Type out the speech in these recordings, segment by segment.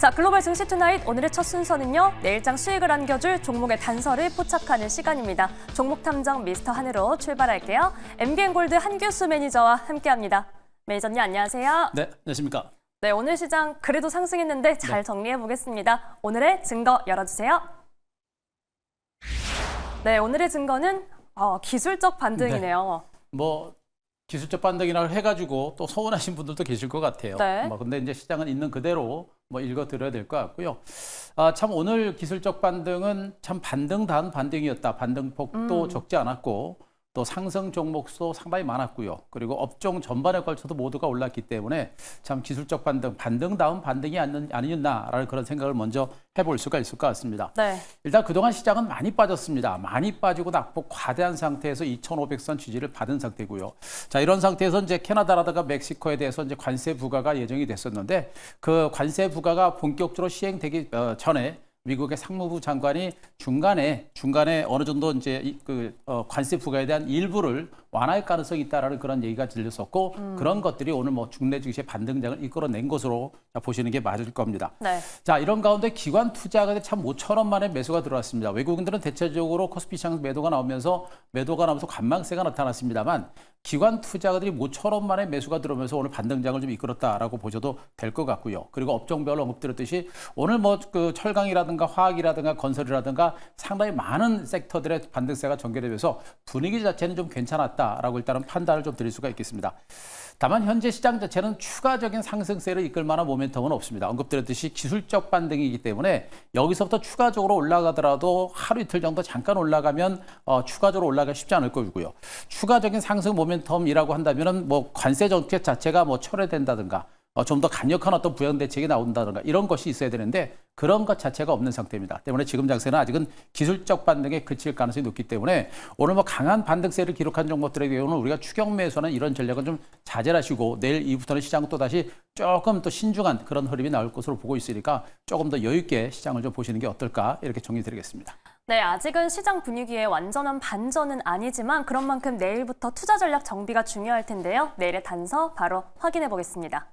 자, 글로벌 증시 투나잇 오늘의 첫 순서는요. 내일장 수익을 안겨줄 종목의 단서를 포착하는 시간입니다. 종목 탐정 미스터 한으로 출발할게요. MBN골드 한규수 매니저와 함께합니다. 매니저님 안녕하세요. 네, 안녕하십니까. 네, 오늘 시장 그래도 상승했는데 잘 정리해 보겠습니다. 오늘의 증거 열어주세요. 네, 오늘의 증거는 기술적 반등이네요. 뭐 기술적 반등이라고 해가지고 또 서운하신 분들도 계실 것 같아요. 네. 근데 이제 시장은 있는 그대로 읽어드려야 될 것 같고요. 참 오늘 기술적 반등은 참 반등 다음 반등이었다. 반등폭도 적지 않았고 또 상승 종목도 상당히 많았고요. 그리고 업종 전반에 걸쳐서 모두가 올랐기 때문에 참 기술적 반등 다음 반등이 아니었나라는 그런 생각을 먼저 해볼 수가 있을 것 같습니다. 네. 일단 그동안 시장은 많이 빠졌습니다. 많이 빠지고 낙폭 과대한 상태에서 2,500선 지지를 받은 상태고요. 자, 이런 상태에서 이제 캐나다라든가 멕시코에 대해서 이제 관세 부과가 예정이 됐었는데 그 관세 부과가 본격적으로 시행되기 전에 미국의 상무부 장관이 중간에 어느 정도 이제 관세 부과에 대한 일부를 완화할 가능성이 있다라는 그런 얘기가 들렸었고 그런 것들이 오늘 국내 증시의 반등장을 이끌어낸 것으로 보시는 게 맞을 겁니다. 네. 자, 이런 가운데 기관 투자가 참 5천원 만에 매수가 들어왔습니다. 외국인들은 대체적으로 코스피 시장 매도가 나오면서 관망세가 나타났습니다만 기관 투자가들이 5천원 만에 매수가 들어오면서 오늘 반등장을 좀 이끌었다라고 보셔도 될 것 같고요. 그리고 업종별로 언급드렸듯이 오늘 철강이라든가 화학이라든가 건설이라든가 상당히 많은 섹터들의 반등세가 전개되면서 분위기 자체는 좀 괜찮았다라고 일단은 판단을 좀 드릴 수가 있겠습니다. 다만 현재 시장 자체는 추가적인 상승세를 이끌 만한 모멘텀은 없습니다. 언급드렸듯이 기술적 반등이기 때문에 여기서부터 추가적으로 올라가더라도 하루 이틀 정도 잠깐 올라가면 추가적으로 올라가기 쉽지 않을 거고요. 추가적인 상승 모멘텀이라고 한다면은 관세 정책 자체가 철회된다든가 좀 더 강력한 어떤 부양 대책이 나온다든가 이런 것이 있어야 되는데 그런 것 자체가 없는 상태입니다. 때문에 지금 장세는 아직은 기술적 반등에 그칠 가능성이 높기 때문에 오늘 강한 반등세를 기록한 종목들의 경우는 우리가 추격 매수하는 이런 전략은 좀 자제하시고 내일 이후부터는 시장은 또 다시 조금 더 신중한 그런 흐름이 나올 것으로 보고 있으니까 조금 더 여유 있게 시장을 좀 보시는 게 어떨까 이렇게 정리드리겠습니다. 네, 아직은 시장 분위기에 완전한 반전은 아니지만 그런 만큼 내일부터 투자 전략 정비가 중요할 텐데요. 내일의 단서 바로 확인해 보겠습니다.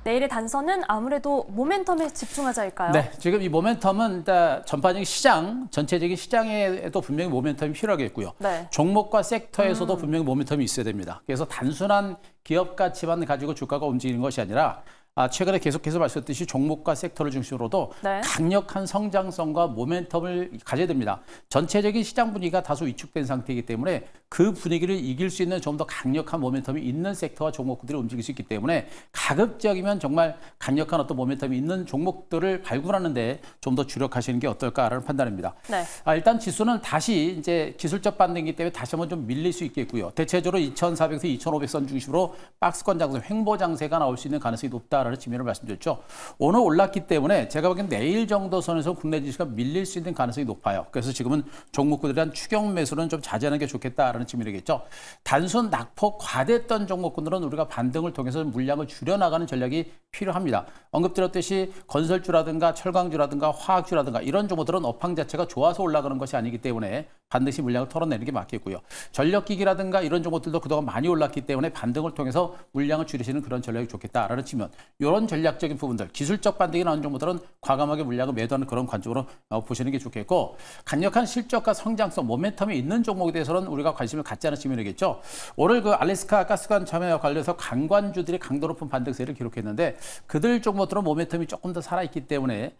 내일의 단서는 아무래도 모멘텀에 집중하자일까요? 네, 지금 이 모멘텀은 일단 전체적인 시장에도 분명히 모멘텀이 필요하겠고요. 네. 종목과 섹터에서도 분명히 모멘텀이 있어야 됩니다. 그래서 단순한 기업 가치만 가지고 주가가 움직이는 것이 아니라 최근에 계속해서 말씀드렸듯이 종목과 섹터를 중심으로도 네. 강력한 성장성과 모멘텀을 가져야 됩니다. 전체적인 시장 분위기가 다소 위축된 상태이기 때문에 그 분위기를 이길 수 있는 좀 더 강력한 모멘텀이 있는 sek터와 종목들이 움직일 수 있기 때문에 가급적이면 정말 강력한 어떤 모멘텀이 있는 종목들을 발굴하는 데 좀 더 주력하시는 게 어떨까라는 판단입니다. 네. 일단 지수는 다시 이제 기술적 반등이기 때문에 다시 한번 좀 밀릴 수 있겠고요. 대체적으로 2,400에서 2,500선 중심으로 박스권 장세, 횡보 장세가 나올 수 있는 가능성이 높다라는 측면을 말씀드렸죠. 오늘 올랐기 때문에 제가 보기엔 내일 정도 선에서 국내 지수가 밀릴 수 있는 가능성이 높아요. 그래서 지금은 종목들에 대한 추격 매수는 좀 자제하는 게 좋겠다라는 측면이겠죠. 단순 낙폭 과대했던 종목군들은 우리가 반등을 통해서 물량을 줄여나가는 전략이 필요합니다. 언급드렸듯이 건설주라든가 철강주라든가 화학주라든가 이런 종목들은 업황 자체가 좋아서 올라가는 것이 아니기 때문에 반드시 물량을 털어내는 게 맞겠고요. 전력기기라든가 이런 종목들도 그동안 많이 올랐기 때문에 반등을 통해서 물량을 줄이시는 그런 전략이 좋겠다라는 측면. 이런 전략적인 부분들, 기술적 반등이 나오는 종목들은 과감하게 물량을 매도하는 그런 관점으로 보시는 게 좋겠고 강력한 실적과 성장성, 모멘텀이 있는 종목에 대해서는 우리가 관심을 갖지 않은 측면이겠죠. 오늘 알래스카 가스관 참여와 관련해서 강관주들이 강도 높은 반등세를 기록했는데 그들 종목들은 모멘텀이 조금 더 살아있기 때문에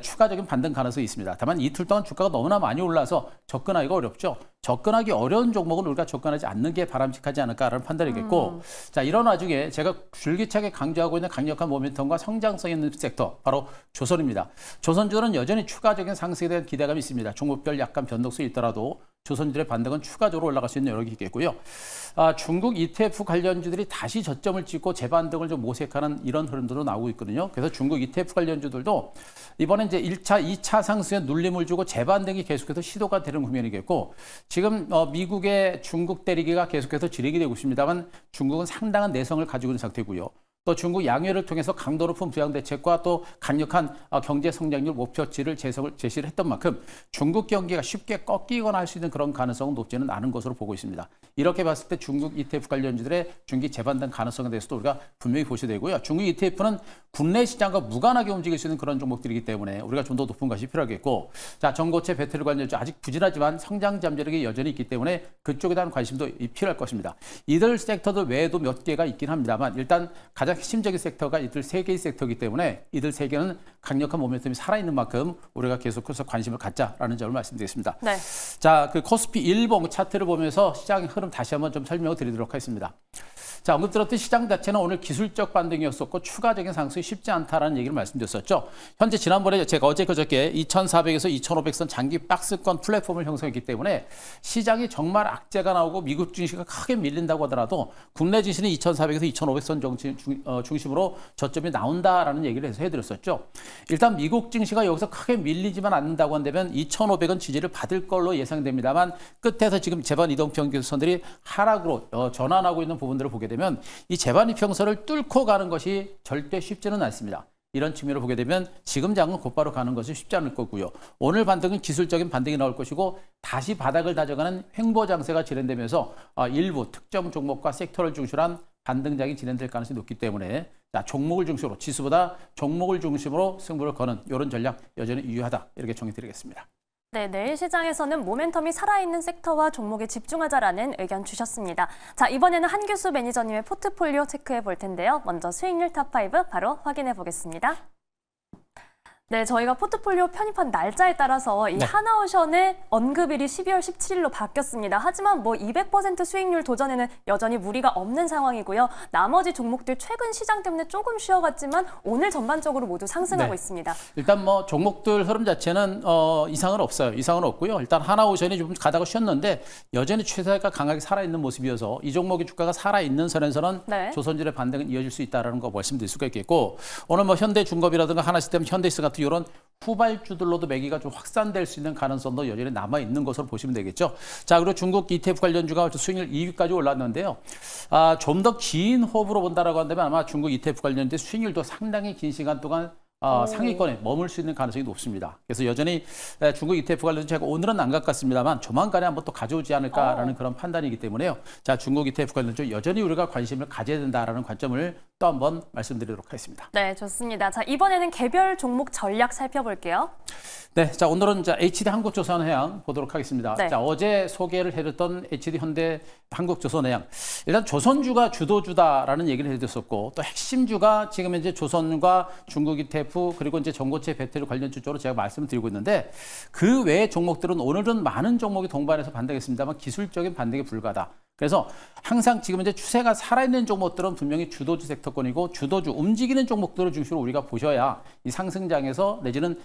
추가적인 반등 가능성이 있습니다. 다만 이틀 동안 주가가 너무나 많이 올라서 접근하기가 어렵죠. 접근하기 어려운 종목은 우리가 접근하지 않는 게 바람직하지 않을까라는 판단이겠고 자, 이런 와중에 제가 줄기차게 강조하고 있는 강력한 모멘텀과 성장성 있는 섹터 바로 조선입니다. 조선주는 여전히 추가적인 상승에 대한 기대감이 있습니다. 종목별 약간 변동성이 있더라도 조선주의 반등은 추가적으로 올라갈 수 있는 여력이 있겠고요. 중국 ETF 관련주들이 다시 저점을 찍고 재반등을 좀 모색하는 이런 흐름들도 나오고 있거든요. 그래서 중국 ETF 관련주들도 이번에 이제 1차, 2차 상승에 눌림을 주고 재반등이 계속해서 시도가 되는 국면이겠고 지금 미국의 중국 때리기가 계속해서 진행이 되고 있습니다만 중국은 상당한 내성을 가지고 있는 상태고요. 또 중국 양회를 통해서 강도 높은 부양 대책과 또 강력한 경제 성장률 목표치를 제시를 했던 만큼 중국 경기가 쉽게 꺾이거나 할 수 있는 그런 가능성은 높지는 않은 것으로 보고 있습니다. 이렇게 봤을 때 중국 ETF 관련주들의 중기 재반등 가능성에 대해서도 우리가 분명히 보셔야 되고요. 중국 ETF는 국내 시장과 무관하게 움직일 수 있는 그런 종목들이기 때문에 우리가 좀 더 높은 것이 필요하겠고, 자, 전고체 배터리 관련주 아직 부진하지만 성장 잠재력이 여전히 있기 때문에 그쪽에 대한 관심도 필요할 것입니다. 이들 섹터도 외에도 몇 개가 있긴 합니다만 일단 가장 핵심적인 섹터가 이들 세 개의 섹터이기 때문에 이들 세 개는 강력한 모멘텀이 살아있는 만큼 우리가 계속해서 관심을 갖자라는 점을 말씀드리겠습니다. 네. 자, 그 코스피 일봉 차트를 보면서 시장의 흐름 다시 한번 좀 설명을 드리도록 하겠습니다. 자, 언급 드렸듯이 시장 자체는 오늘 기술적 반등이었었고 추가적인 상승이 쉽지 않다라는 얘기를 말씀드렸었죠. 현재 지난번에 제가 어제 그저께 2400에서 2500선 장기 박스권 플랫폼을 형성했기 때문에 시장이 정말 악재가 나오고 미국 증시가 크게 밀린다고 하더라도 국내 증시는 2400에서 2500선 중심으로 저점이 나온다라는 얘기를 해서 해드렸었죠. 일단 미국 증시가 여기서 크게 밀리지만 않는다고 한다면 2500은 지지를 받을 걸로 예상됩니다만 끝에서 지금 재반 이동평 기술선들이 하락으로 전환하고 있는 부분들을 보게 되면 이 재반 이평선을 뚫고 가는 것이 절대 쉽지는 않습니다. 이런 측면을 보게 되면 지금 장은 곧바로 가는 것이 쉽지 않을 거고요. 오늘 반등은 기술적인 반등이 나올 것이고 다시 바닥을 다져가는 횡보 장세가 진행되면서 일부 특정 종목과 섹터를 중심으로 한 반등장이 진행될 가능성이 높기 때문에 자, 종목을 중심으로 지수보다 종목을 중심으로 승부를 거는 이런 전략 여전히 유효하다 이렇게 정의드리겠습니다. 네, 내일 시장에서는 모멘텀이 살아있는 섹터와 종목에 집중하자라는 의견 주셨습니다. 자, 이번에는 한규수 매니저님의 포트폴리오 체크해 볼 텐데요. 먼저 수익률 탑5 바로 확인해 보겠습니다. 네, 저희가 포트폴리오 편입한 날짜에 따라서 이 하나오션의 언급일이 12월 17일로 바뀌었습니다. 하지만 뭐 200% 수익률 도전에는 여전히 무리가 없는 상황이고요. 나머지 종목들 최근 시장 때문에 조금 쉬어갔지만 오늘 전반적으로 모두 상승하고 있습니다. 일단 뭐 종목들 흐름 자체는 이상은 없어요. 이상은 없고요. 일단 하나오션이 좀 가다가 쉬었는데 여전히 추세가 강하게 살아있는 모습이어서 이 종목의 주가가 살아있는 선에서는 조선주의 반등은 이어질 수 있다는 거 말씀드릴 수가 있겠고 오늘 뭐 현대중공업이라든가 하나시스템, 현대이스 같은 이런 후발주들로도 매기가 좀 확산될 수 있는 가능성도 여전히 남아있는 것으로 보시면 되겠죠. 자, 그리고 중국 ETF 관련주가 수익률 2위까지 올랐는데요. 좀 더 긴 호흡으로 본다라고 한다면 아마 중국 ETF 관련주 수익률도 상당히 긴 시간 동안 상위권에 머물 수 있는 가능성이 높습니다. 그래서 여전히 중국 ETF 관련주 제가 오늘은 안 갖겠습니다만 조만간에 한번 또 가져오지 않을까라는 그런 판단이기 때문에요. 자, 중국 ETF 관련주 여전히 우리가 관심을 가져야 된다라는 관점을 또 한번 말씀드리도록 하겠습니다. 네, 좋습니다. 자, 이번에는 개별 종목 전략 살펴볼게요. 네, 자, 오늘은 HD 한국조선해양 보도록 하겠습니다. 네. 자, 어제 소개를 해드렸던 HD 현대 한국조선해양. 일단 조선주가 주도주다라는 얘기를 해드렸었고 또 핵심주가 지금 이제 조선과 중국 ETF 그리고 이제 전고체 배터리 관련주 쪽으로 제가 말씀을 드리고 있는데 그 외의 종목들은 오늘은 많은 종목이 동반해서 반등했습니다만 기술적인 반등에 불과하다. 그래서 항상 지금 이제 추세가 살아있는 종목들은 분명히 주도주 섹터권이고 주도주 움직이는 종목들을 중심으로 우리가 보셔야 이 상승장에서 내지는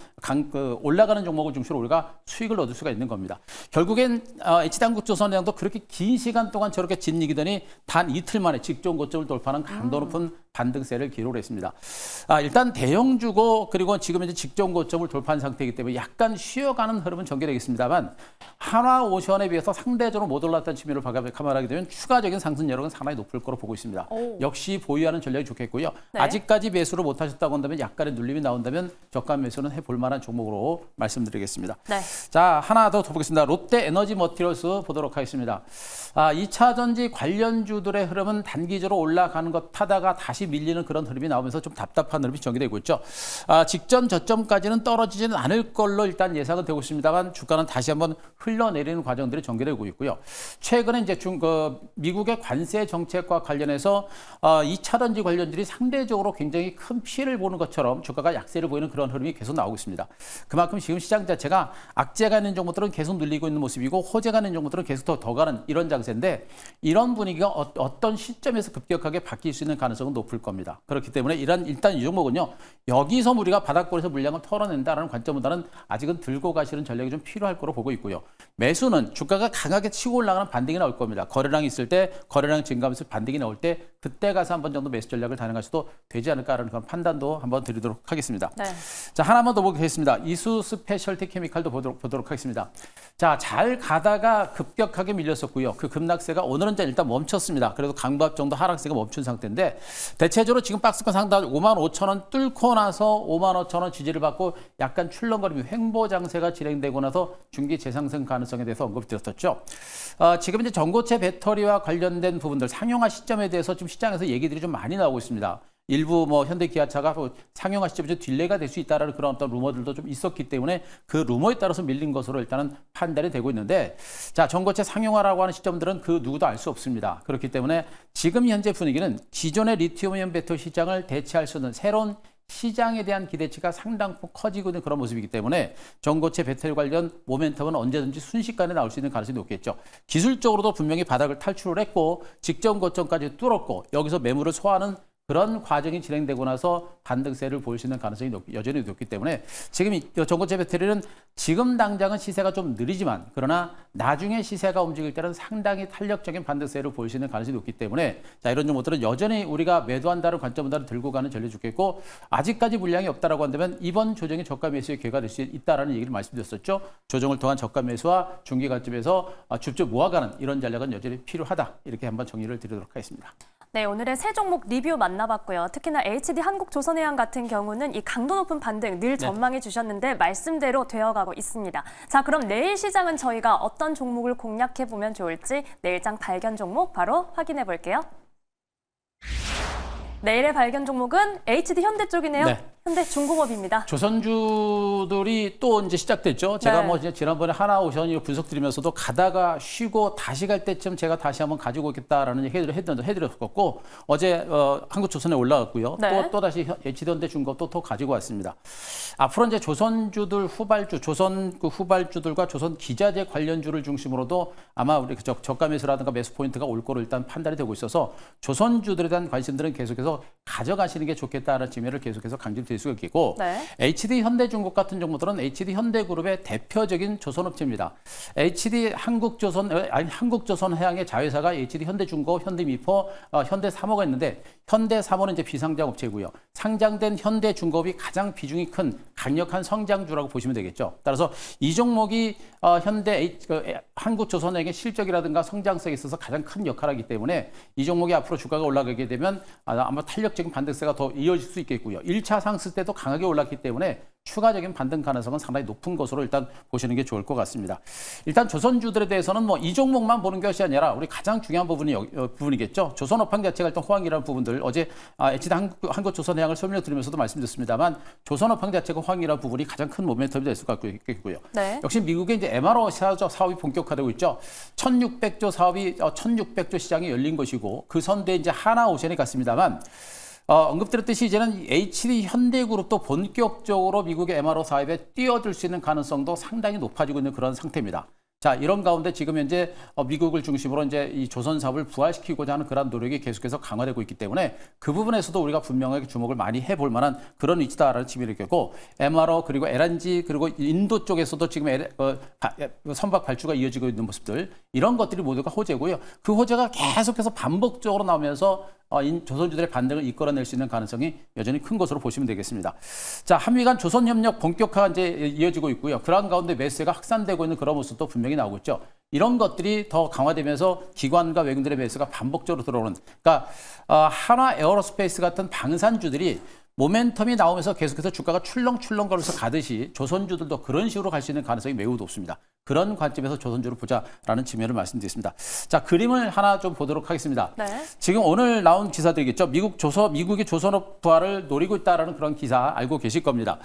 올라가는 종목을 중심으로 우리가 수익을 얻을 수가 있는 겁니다. 결국엔 HD한국조선해양도 그렇게 긴 시간 동안 저렇게 진이기더니 단 이틀 만에 직전 고점을 돌파하는 강도 높은 반등세를 기록을 했습니다. 일단 대형주고 그리고 지금 이제 직전 고점을 돌파한 상태이기 때문에 약간 쉬어가는 흐름은 전개되겠습니다만 하나오션에 비해서 상대적으로 못 올랐다는 측면을 감안하게 되면 추가적인 상승 여력은 상당히 높을 거로 보고 있습니다. 역시 보유하는 전략이 좋겠고요. 네. 아직까지 매수를 못 하셨다고 한다면 약간의 눌림이 나온다면 저가 매수는 해볼 만한 종목으로 말씀드리겠습니다. 네. 자, 하나 더 보겠습니다. 롯데 에너지 머티리얼스 보도록 하겠습니다. 2차 전지 관련주들의 흐름은 단기적으로 올라가는 것 타다가 다시 밀리는 그런 흐름이 나오면서 좀 답답한 흐름이 전개되고 있죠. 직전 저점까지는 떨어지지는 않을 걸로 일단 예상은 되고 있습니다만 주가는 다시 한번 흘러내리는 과정들이 전개되고 있고요. 최근에 이제 미국의 관세 정책과 관련해서 2차 전지 관련들이 상대적으로 굉장히 큰 피해를 보는 것처럼 주가가 약세를 보이는 그런 흐름이 계속 나오고 있습니다. 그만큼 지금 시장 자체가 악재가 있는 종목들은 계속 눌리고 있는 모습이고 호재가 있는 종목들은 계속 더 가는 이런 장세인데 이런 분위기가 어떤 시점에서 급격하게 바뀔 수 있는 가능성은 높을 겁니다. 그렇기 때문에 일단 이 종목은요. 여기서 우리가 바닥권에서 물량을 털어낸다라는 관점보다는 아직은 들고 가시는 전략이 좀 필요할 거로 보고 있고요. 매수는 주가가 강하게 치고 올라가는 반등이 나올 겁니다. 거래량이 있을 때 거래량 증가하면서 반등이 나올 때 그때 가서 한 번 정도 매수 전략을 단행하셔도 되지 않을까라는 그런 판단도 한번 드리도록 하겠습니다. 네. 자, 하나만 더 보겠습니다. 이수 스페셜티 케미칼도 보도록 하겠습니다. 자, 잘 가다가 급격하게 밀렸었고요. 그 급락세가 오늘은 일단 멈췄습니다. 그래도 강박 정도 하락세가 멈춘 상태인데 대체적으로 지금 박스권 상단 55,000원 뚫고 나서 55,000원 지지를 받고 약간 출렁거리며 횡보 장세가 진행되고 나서 중기 재상승 가능성에 대해서 언급드렸었죠. 지금 이제 전고체 배터리와 관련된 부분들 상용화 시점에 대해서 지금 시장에서 얘기들이 좀 많이 나오고 있습니다. 일부 뭐 현대 기아차가 상용화 시점이 좀 딜레이가 될 수 있다라는 그런 어떤 루머들도 좀 있었기 때문에 그 루머에 따라서 밀린 것으로 일단은 판단이 되고 있는데 자, 전고체 상용화라고 하는 시점들은 그 누구도 알 수 없습니다. 그렇기 때문에 지금 현재 분위기는 기존의 리튬이온 배터리 시장을 대체할 수 있는 새로운 시장에 대한 기대치가 상당폭 커지고 있는 그런 모습이기 때문에 전고체 배터리 관련 모멘텀은 언제든지 순식간에 나올 수 있는 가능성이 높겠죠. 기술적으로도 분명히 바닥을 탈출을 했고 직전 고점까지 뚫었고 여기서 매물을 소화하는 그런 과정이 진행되고 나서 반등세를 보일 수 있는 가능성이 여전히 높기 때문에 지금 이 전고체 배터리는 지금 당장은 시세가 좀 느리지만 그러나 나중에 시세가 움직일 때는 상당히 탄력적인 반등세를 보일 수 있는 가능성이 높기 때문에 자, 이런 종목들은 여전히 우리가 매도한다는 관점보다는 들고 가는 전략이 좋겠고 아직까지 물량이 없다라고 한다면 이번 조정이 저가 매수의 기회가 될 수 있다라는 얘기를 말씀드렸었죠. 조정을 통한 저가 매수와 중기 관점에서 줍줍 모아가는 이런 전략은 여전히 필요하다. 이렇게 한번 정리를 드리도록 하겠습니다. 네, 오늘의 세 종목 리뷰 만나봤고요. 특히나 HD 한국조선해양 같은 경우는 이 강도 높은 반등 늘 전망해 주셨는데 말씀대로 되어가고 있습니다. 자, 그럼 내일 시장은 저희가 어떤 종목을 공략해 보면 좋을지 내일장 발견 종목 바로 확인해 볼게요. 내일의 발견 종목은 HD 현대 쪽이네요. 네. 현대 중공업입니다. 조선주들이 또 이제 시작됐죠. 제가 네. 뭐 이제 지난번에 하나오션 분석 드리면서도 가다가 쉬고 다시 갈 때쯤 제가 다시 한번 가지고 오겠다라는 얘기를 해드렸었고 어제 한국조선에 올라갔고요. 네. 또 다시 HD현대 중공업 또 가지고 왔습니다. 앞으로 이제 조선주들 후발주, 조선 그 후발주들과 조선 기자재 관련주를 중심으로도 아마 우리 저가 매수라든가 매수 포인트가 올 거로 일단 판단이 되고 있어서 조선주들에 대한 관심들은 계속해서 가져가시는 게 좋겠다라는 측면을 계속해서 강조드릴 수가 있겠고 네. HD 현대중공업 같은 종목들은 HD 현대그룹의 대표적인 조선업체입니다. HD 한국조선해양의 자회사가 HD 현대중공업, 현대미포, 현대사모가 있는데 현대사모는 이제 비상장 업체고요. 상장된 현대중공업이 가장 비중이 큰 강력한 성장주라고 보시면 되겠죠. 따라서 이 종목이 한국조선해양의 실적이라든가 성장성에 있어서 가장 큰 역할을 하기 때문에 이 종목이 앞으로 주가가 올라가게 되면 아마 탄력적인 반등세가 더 이어질 수 있겠고요. 1차 상승 때도 강하게 올랐기 때문에 추가적인 반등 가능성은 상당히 높은 것으로 일단 보시는 게 좋을 것 같습니다. 일단 조선주들에 대해서는 뭐 이 종목만 보는 것이 아니라 우리 가장 중요한 부분이겠죠. 조선업황 자체가 일단 호황이라는 부분들 어제 HD 한국조선해양을 설명드리면서도 말씀드렸습니다만 조선업황 자체가 호황이라는 부분이 가장 큰 모멘텀이 될 수가 있겠고요. 네. 역시 미국의 이제 MRO 사업이 본격화되고 있죠. 1,600조 사업이 1,600조 시장이 열린 것이고 그 선대에 이제 하나오션이 갔습니다만. 언급드렸듯이 이제는 HD 현대그룹도 본격적으로 미국의 MRO 사업에 뛰어들 수 있는 가능성도 상당히 높아지고 있는 그런 상태입니다. 자, 이런 가운데 지금 현재 미국을 중심으로 이제 이 조선 사업을 부활시키고자 하는 그런 노력이 계속해서 강화되고 있기 때문에 그 부분에서도 우리가 분명하게 주목을 많이 해볼 만한 그런 위치다라는 측면이 있겠고 MRO 그리고 LNG 그리고 인도 쪽에서도 지금 선박 발주가 이어지고 있는 모습들 이런 것들이 모두가 호재고요. 그 호재가 계속해서 반복적으로 나오면서 조선주들의 반등을 이끌어낼 수 있는 가능성이 여전히 큰 것으로 보시면 되겠습니다. 자, 한미 간 조선협력 본격화가 이제 이어지고 있고요. 그런 가운데 매수가 확산되고 있는 그런 모습도 분명히 나오고 있죠. 이런 것들이 더 강화되면서 기관과 외국인들의 매수가 반복적으로 들어오는. 그러니까 하나 에어로스페이스 같은 방산주들이 모멘텀이 나오면서 계속해서 주가가 출렁출렁 거려서 가듯이 조선주들도 그런 식으로 갈 수 있는 가능성이 매우 높습니다. 그런 관점에서 조선주를 보자라는 측면을 말씀드리겠습니다. 자, 그림을 하나 좀 보도록 하겠습니다. 네. 지금 오늘 나온 기사들이겠죠. 미국이 조선업 부활을 노리고 있다라는 그런 기사 알고 계실 겁니다.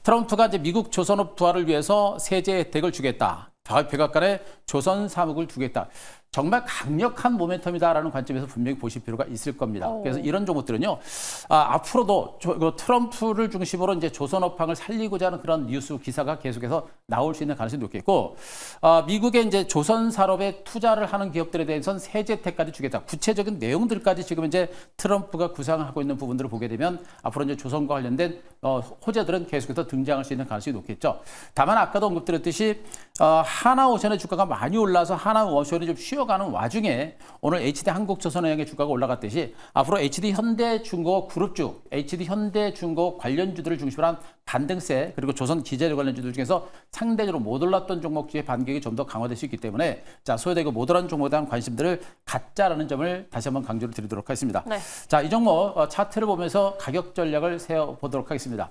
트럼프가 이제 미국 조선업 부활을 위해서 세제 혜택을 주겠다. 백악관에 조선 사목을 두겠다. 정말 강력한 모멘텀이다라는 관점에서 분명히 보실 필요가 있을 겁니다. 그래서 이런 종목들은요, 앞으로도 트럼프를 중심으로 이제 조선업황을 살리고자 하는 그런 뉴스 기사가 계속해서 나올 수 있는 가능성이 높겠고, 미국의 이제 조선 산업에 투자를 하는 기업들에 대해서는 세제 혜택까지 주겠다. 구체적인 내용들까지 지금 이제 트럼프가 구상하고 있는 부분들을 보게 되면 앞으로 이제 조선과 관련된 호재들은 계속해서 등장할 수 있는 가능성이 높겠죠. 다만 아까도 언급드렸듯이 하나오션의 주가가 많이 올라서 하나오션이 좀 쉬어가는 와중에 오늘 HD 한국조선해양의 주가가 올라갔듯이 앞으로 HD 현대중공업 그룹주, HD 현대중공업 관련주들을 중심으로 한 반등세 그리고 조선 기재료 관련주들 중에서 상대적으로 못 올랐던 종목주의 반격이 좀 더 강화될 수 있기 때문에 자, 소외되고 못 올랐던 종목에 대한 관심들을 갖자라는 점을 다시 한번 강조를 드리도록 하겠습니다. 네. 자, 이 종목 차트를 보면서 가격 전략을 세워보도록 하겠습니다.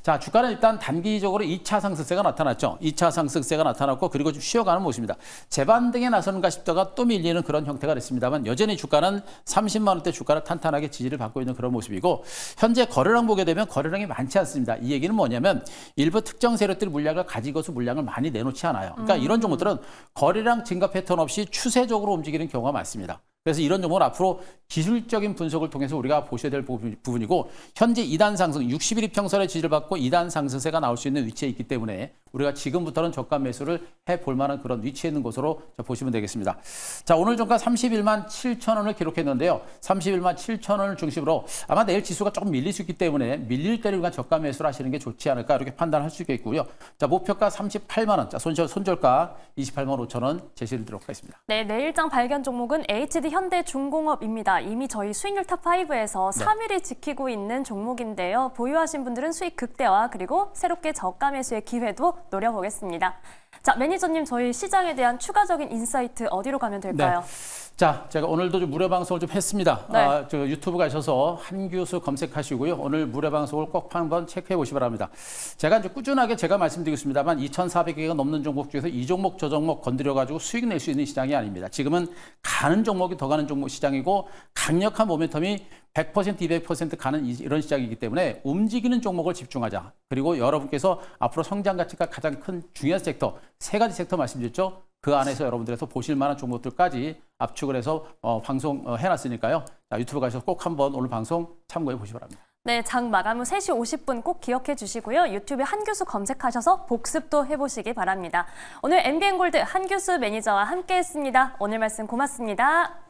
자, 주가는 일단 단기적으로 2차 상승세가 나타났죠. 2차 상승세가 나타났고 그리고 좀 쉬어가는 모습입니다. 재반등에 나서는가 싶다가 또 밀리는 그런 형태가 됐습니다만 여전히 주가는 30만 원대 주가를 탄탄하게 지지를 받고 있는 그런 모습이고 현재 거래량 보게 되면 거래량이 많지 않습니다. 이 얘기는 뭐냐면 일부 특정 세력들이 물량을 가지고서 물량을 많이 내놓지 않아요. 그러니까 이런 종목들은 거래량 증가 패턴 없이 추세적으로 움직이는 경우가 많습니다. 그래서 이런 종목은 앞으로 기술적인 분석을 통해서 우리가 보셔야 될 부분이고 현재 2단 상승 60일 이평선의 지지를 받고 2단 상승세가 나올 수 있는 위치에 있기 때문에 우리가 지금부터는 저가 매수를 해볼 만한 그런 위치에 있는 것으로 보시면 되겠습니다. 자, 오늘 종가 31만 7천 원을 기록했는데요. 31만 7천 원을 중심으로 아마 내일 지수가 조금 밀릴 수 있기 때문에 밀릴 때를 위한 저가 매수를 하시는 게 좋지 않을까 이렇게 판단할 수 있겠고요. 자, 목표가 38만 원, 자, 손절가 28만 5천 원 제시를 드리도록 하겠습니다. 네, 내일장 발견 종목은 HD 현대중공업입니다. 이미 저희 수익률 탑5에서 3위를 지키고 있는 종목인데요. 보유하신 분들은 수익 극대화 그리고 새롭게 저가 매수의 기회도 노려보겠습니다. 자, 매니저님 저희 시장에 대한 추가적인 인사이트 어디로 가면 될까요? 네. 자, 제가 오늘도 좀 무료 방송을 좀 했습니다. 네. 저 유튜브 가셔서 한규수 검색하시고요. 오늘 무료 방송을 꼭 한번 체크해 보시기 바랍니다. 제가 이제 꾸준하게 제가 말씀드리겠습니다만 2,400개가 넘는 종목 중에서 이 종목 저 종목 건드려 가지고 수익 낼 수 있는 시장이 아닙니다. 지금은 가는 종목이 더 가는 종목 시장이고 강력한 모멘텀이 100%, 200% 가는 이런 시장이기 때문에 움직이는 종목을 집중하자. 그리고 여러분께서 앞으로 성장 가치가 가장 큰 중요한 섹터, 세 가지 섹터 말씀드렸죠. 그 안에서 여러분들에서 보실 만한 종목들까지 압축을 해서 방송 해놨으니까요. 자, 유튜브 가셔서 꼭 한번 오늘 방송 참고해 보시기 바랍니다. 네, 장 마감 후 3시 50분 꼭 기억해 주시고요. 유튜브에 한규수 검색하셔서 복습도 해보시기 바랍니다. 오늘 MBN골드 한규수 매니저와 함께했습니다. 오늘 말씀 고맙습니다.